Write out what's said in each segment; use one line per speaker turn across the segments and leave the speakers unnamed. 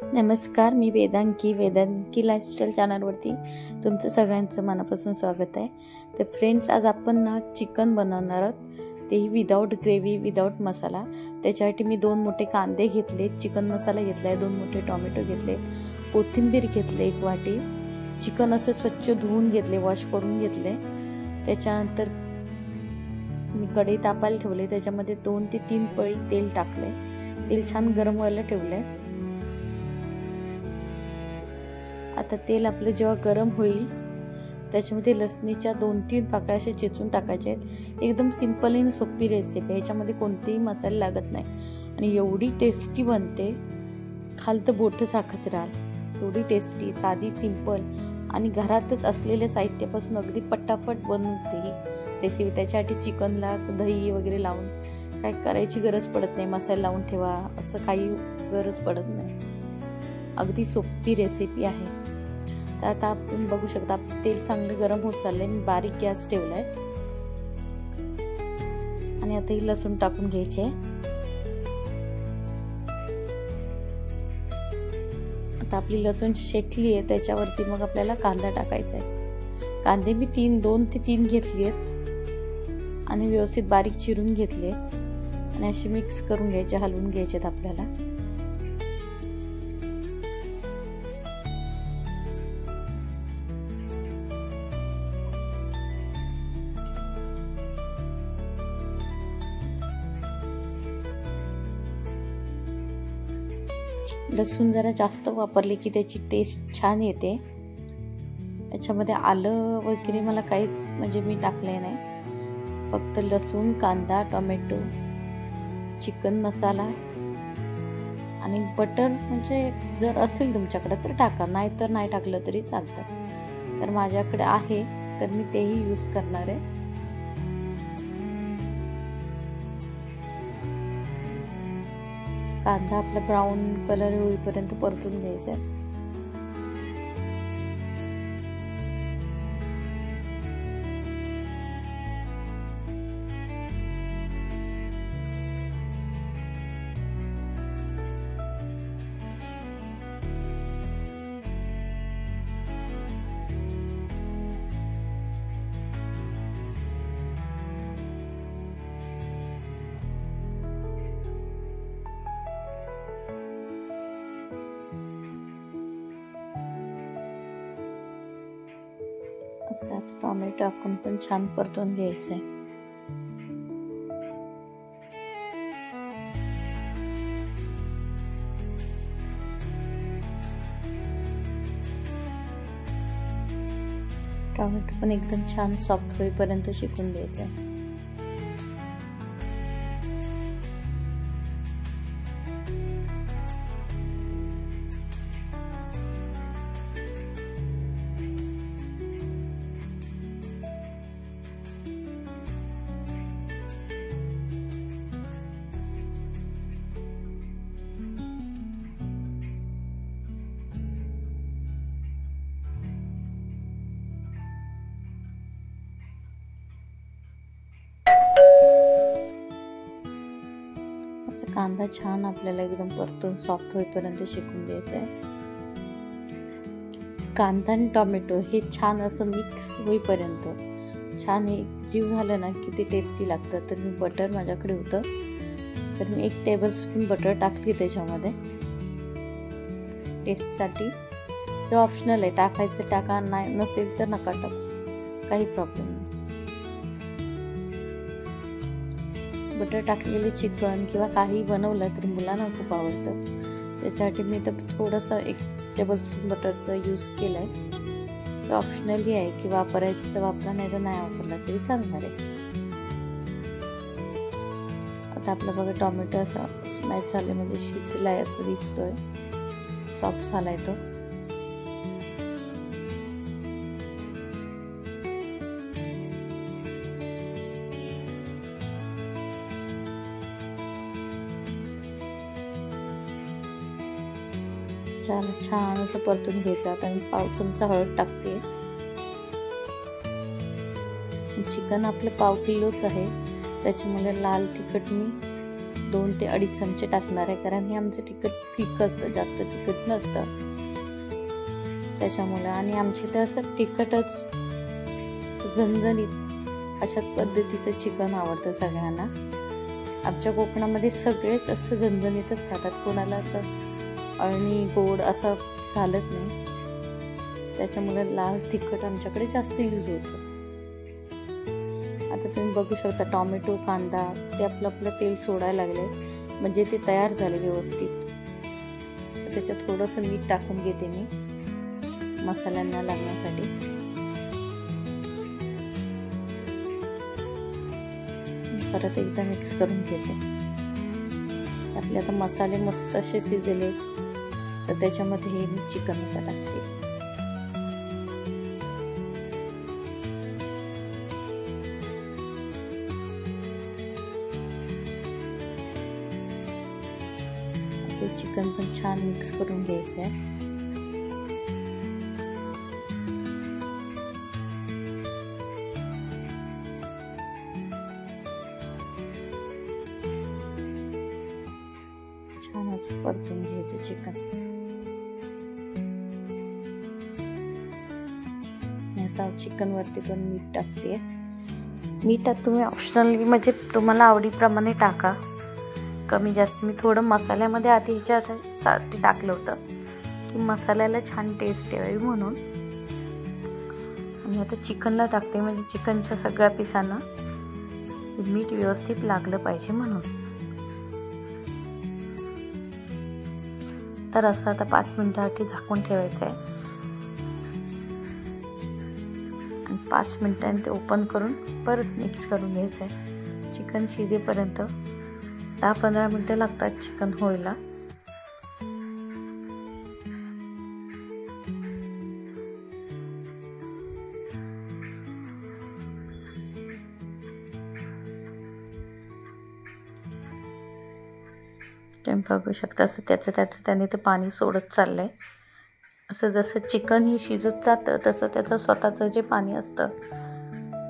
नमस्कार, मी वेदांकी लाईफस्टाईल चॅनलवरती तुमचं सगळ्यांचं मनापासून स्वागत आहे। तर फ्रेंड्स, आज आपण ना चिकन बनवणार आहोत, तेही विदाऊट ग्रेव्ही, विदाऊट मसाला। त्याच्यासाठी मी 2 मोठे कांदे घेतले, चिकन मसाला घेतला आहे, 2 मोठे टोमॅटो घेतले, कोथिंबीर घेतले 1 वाटी, चिकन असं स्वच्छ धुवून घेतले, वॉश करून घेतले। त्याच्यानंतर मी कढई तापायला ठेवले, त्याच्यामध्ये 2 ते 3 पळी तेल टाकले, तेल छान गरम व्हायला ठेवले। आता तेल आपलं जेव्हा गरम होईल त्याच्यामध्ये लसणीच्या 2-3 पाकळ्या असे चेचून टाकायचे आहेत। एकदम सिंपल आणि सोपी रेसिपी आहे, याच्यामध्ये कोणतेही मसाले लागत नाही आणि एवढी टेस्टी बनते, खाल तर बोटं चाखत राहाल। एवढी टेस्टी, साधी, सिंपल आणि घरातच असलेल्या साहित्यापासून अगदी पटापट बनते ही रेसिपी। त्याच्यासाठी चिकनला दही वगैरे लावून काय करायची गरज पडत नाही, मसाला लावून ठेवा असं काही गरज पडत नाही, अगदी सोपी रेसिपी आहे। तर आता आपण बघू शकता तेल चांगलं गरम होत चाललंय, मी बारीक गॅस ठेवलाय आणि आता ही लसूण टाकून घ्यायचे। आता आपली लसूण शेकली आहे, त्याच्यावरती मग आपल्याला कांदा टाकायचा आहे। कांदे मी 2 ते 3 घेतले आहेत आणि व्यवस्थित बारीक चिरून घेतले आणि असे मिक्स करून घ्यायचे, हलवून घ्यायचे आपल्याला। लसूण जरा जास्त वापरले की त्याची टेस्ट छान येते। याच्यामध्ये आलं वगैरे मला काहीच म्हणजे मी टाकले नाही, फक्त लसूण, कांदा, टोमॅटो, चिकन मसाला आणि बटर, म्हणजे जर असेल तुमच्याकडे तर टाका, नाही तर नाही टाकलं तरी चालतं। तर माझ्याकडे आहे तर मी तेही यूज करणार आहे। कांदा आपला ब्राऊन कलर होईपर्यंत परतून घ्यायचा आहे। असं आता टोमॅटो टाकून पण छान परतून घ्यायचंय। टोमॅटो पण एकदम छान सॉफ्ट होईपर्यंत शिकून द्यायचंय। असं कांदा छान आपल्याला एकदम परतून सॉफ्ट होईपर्यंत शिकून द्यायचं आहे। कांदा आणि टोमॅटो हे छान असं मिक्स होईपर्यंत छान एक जीव झालं ना की ते टेस्टी लागतं। तर मी बटर माझ्याकडे होतं तर मी 1 टेबलस्पून बटर टाकली त्याच्यामध्ये टेस्टसाठी। ते ऑप्शनल आहे, टाकायचं टाका, नाही नसेल तर नका टाकू, काही प्रॉब्लेम नाही। बटर टाकलेले चिकन किंवा काही बनवलं तर मुलांना खूप आवडतं, त्याच्यासाठी मी तर थोडंसं 1 टेबलस्पून बटरचा यूज केला आहे। ते ऑप्शनली आहे की वापरायचं तर वापरा, नाही तर नाही वापरला तरी चालणार आहे। आता आपलं बघा टोमॅटो असा स्मॅश झाले, म्हणजे शिजलाय असं दिसतोय, सॉफ्ट झालाय तो। छान असं परतून घ्यायचं। आता मी 1/2 चमचा हळद टाकते। चिकन आपलं 1/2 किलोच आहे, त्याच्यामुळे लाल तिखट मी 2 ते 2.5 चमचे टाकणार आहे, कारण हे आमचं तिखट फिकं असतं, जास्त तिखट नसतं त्याच्यामुळं. आणि आमच्या इथं असं तिखटच झणझणीत अशाच पद्धतीचं चिकन आवडतं सगळ्यांना. आमच्या कोकणामध्ये सगळेच असं झणझणीतच खातात, कोणाला असं अळणी गोड असं चालत नाही. त्याच्यामुळे लाल तिखट आमच्याकडे जास्त यूज होतं. आता तुम्ही बघू शकता टोमॅटो कांदा ते आपलं तेल सोडायला लागले, म्हणजे ते तयार झाले व्यवस्थित. त्याच्यात थोडंसं मीठ टाकून घेते मी मसाल्यांना लागण्यासाठी. परत एकदा मिक्स करून घेते. आपले आता मसाले मस्त असे शिजले, तर त्याच्यामध्ये हे मी चिकन आता टाकते. ते चिकन पण छान मिक्स करून घ्यायचं आहे. छान असं परतून घ्यायचं चिकन. आता चिकन वरती पण मीठ टाकते. मीठ तुम्ही ऑप्शनली म्हणजे तुम्हाला आवडीप्रमाणे टाका, कमी जास्त. मी थोडं मसाल्यामध्ये आधी ह्याच्यासाठी टाकलं होतं की मसाल्याला छान टेस्ट यावी म्हणून. आणि आता चिकनला टाकते, म्हणजे चिकनच्या सगळ्या पिसांना मीठ व्यवस्थित लागलं पाहिजे म्हणून. तर असं आता 5 मिनिटासाठी झाकून ठेवायचं आहे. आणि 5 मिनिटांनी ते ओपन करून परत मिक्स करून घ्यायचं आहे. चिकन शिजेपर्यंत 10-15 मिनिटं लागतात चिकन व्हायला. तुम्ही बघू शकता असं त्याने तर पाणी सोडत चाललंय. असं जसं चिकन ही शिजत जातं तसं त्याचं स्वतःचं जे पाणी असतं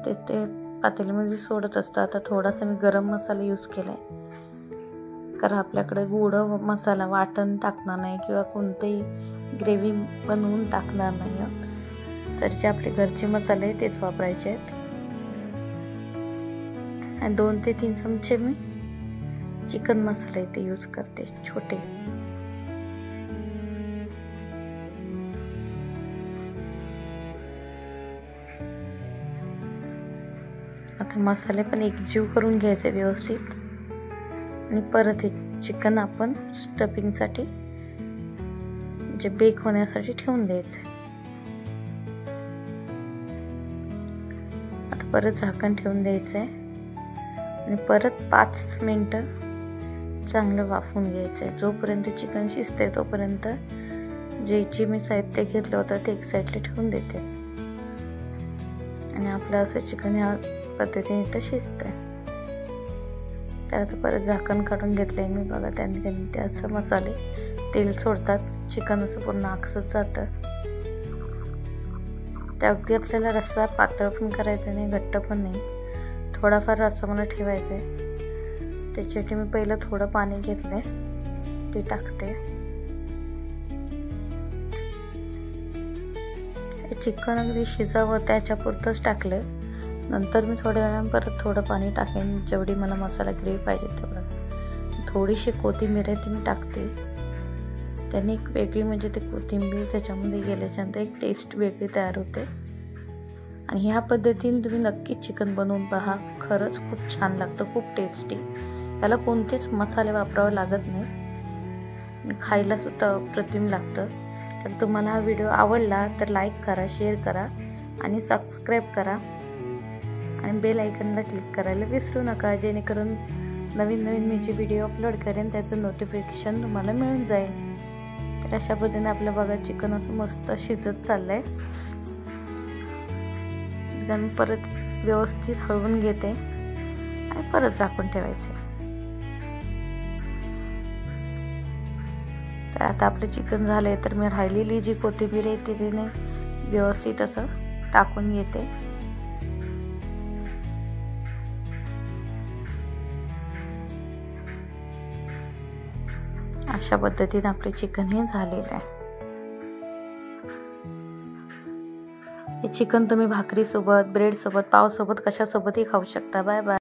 ते पातेल्यामध्ये सोडत असतं. आता थोडासा मी गरम मसाला यूज केलाय, कारण आपल्याकडे गोड मसाला वाटण टाकणार नाही किंवा कोणतेही ग्रेव्ही बनवून टाकणार नाही, तर जे आपले घरचे मसाले आहेत तेच वापरायचे आहेत. आणि 2 ते 3 चमचे मी चिकन मसाले इथे यूज करते छोटे. आता मसाले पण एकजीव करून घ्यायचे व्यवस्थित. आणि परत एक चिकन आपण स्टफिंगसाठी म्हणजे बेक होण्यासाठी ठेवून द्यायचं. आता परत झाकण ठेवून द्यायचं आहे आणि परत 5 मिनिटं चांगलं वाफवून घ्यायचं आहे. जोपर्यंत चिकन शिजते तोपर्यंत जे मी साहित्य घेतलं होतं ते एक साईडला ठेवून देते. आणि आपलं असं चिकन ह्या पद्धतीने इथं शिजतंय. तर आता परत झाकण काढून घेतलंय मी. बघा त्यांनी ते असं मसाले तेल सोडतात, चिकन असं पूर्ण आकसत जातं. त्या अगदी आपल्याला रस्सा पातळ पण करायचा नाही, घट्ट पण नाही, थोडाफार रस्सा मला ठेवायचा आहे. त्याच्यासाठी मी पहिलं थोडं पाणी घेतलंय, ते टाकते. चिकन अगदी शिजावं त्याच्यापुरतंच टाकलं. नंतर मी थोड्या वेळानं परत थोडं पाणी टाकेन, जेवढी मला मसाला ग्रेव्ही पाहिजे तेवढं. थोडीशी कोथिंबीर आहे ती मी टाकते, त्याने एक वेगळी म्हणजे ते कोथिंबीर त्याच्यामध्ये गेल्याच्यानंतर एक टेस्ट वेगळी तयार होते. आणि ह्या पद्धतीने तुम्ही नक्कीच चिकन बनवून पहा, खरंच खूप छान लागतं, खूप टेस्टी. त्याला कोणतेच मसाले वापरावे लागत नाही, खायला सुद्धा अप्रतिम लागतं. तर तुम्हाला हा व्हिडिओ आवडला तर लाईक करा, शेअर करा आणि सबस्क्राईब करा. आणि बेल आयकॉनला क्लिक करायला विसरू नका, जेणेकरून नवीन मी जे व्हिडिओ अपलोड करेन त्याचं नोटिफिकेशन तुम्हाला मिळून जाईल. तर अशा पद्धतीने आपलं बघा चिकन असं मस्त शिजत चाललंय. एकदा मी परत व्यवस्थित हलवून घेते आणि परत झाकून ठेवायचे. तर आता आपलं चिकन झालंय, तर मी राहिलेली जी कोथिंबीर आहे तिने व्यवस्थित असं टाकून घेते. अशा पद्धतीने आपले चिकन हे झालेलं आहे. हे चिकन तुम्ही भाकरीसोबत, ब्रेडसोबत, पावसोबत कशासोबतही खाऊ शकता. Bye bye.